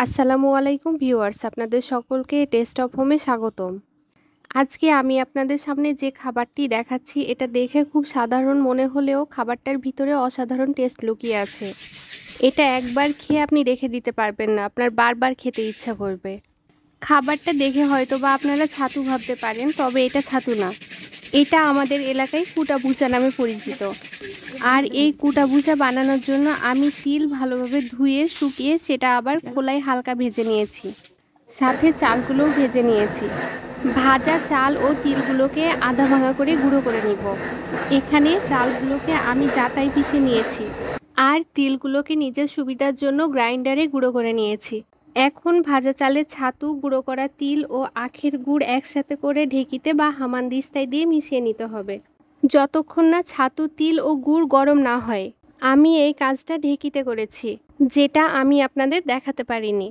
আসসালামু আলাইকুম ভিউয়ার্স, আপনাদের সকলকে টেস্ট অফ হোমে স্বাগতম। আজকে আমি আপনাদের সামনে যে খাবারটি দেখাচ্ছি এটা দেখে খুব সাধারণ মনে হলেও খাবারটার ভিতরে অসাধারণ টেস্ট লুকিয়ে আছে। এটা একবার খেয়ে আপনি রেখে দিতে পারবেন না, আপনার বারবার খেতে ইচ্ছা করবে। খাবারটা দেখে হয়তো বা আপনারা ছাতু ভাবতে পারেন, তবে এটা ছাতু না। এটা আমাদের এলাকায় কুটা ভুজা নামে পরিচিত। আর এই কুটা ভুজা বানানোর জন্য আমি তিল ভালোভাবে ধুয়ে শুকিয়ে সেটা আবার খোলায় হালকা ভেজে নিয়েছি। সাথে চালগুলোও ভেজে নিয়েছি। ভাজা চাল ও তিলগুলোকে আধা ভাঙা করে গুঁড়ো করে নিব। এখানে চালগুলোকে আমি জাঁতায় পিষে নিয়েছি আর তিলগুলোকে নিজের সুবিধার জন্য গ্রাইন্ডারে গুঁড়ো করে নিয়েছি। এখন ভাজা চালের ছাতু, গুঁড়ো করা তিল ও আখের গুড় একসাথে করে ঢেঁকিতে বা হামানদিস্তায় দিয়ে মিশিয়ে নিতে হবে যতক্ষণ না ছাতু, তিল ও গুড় গরম না হয়। আমি এই কাজটা ঢেঁকিতে করেছি, যেটা আমি আপনাদের দেখাতে পারিনি।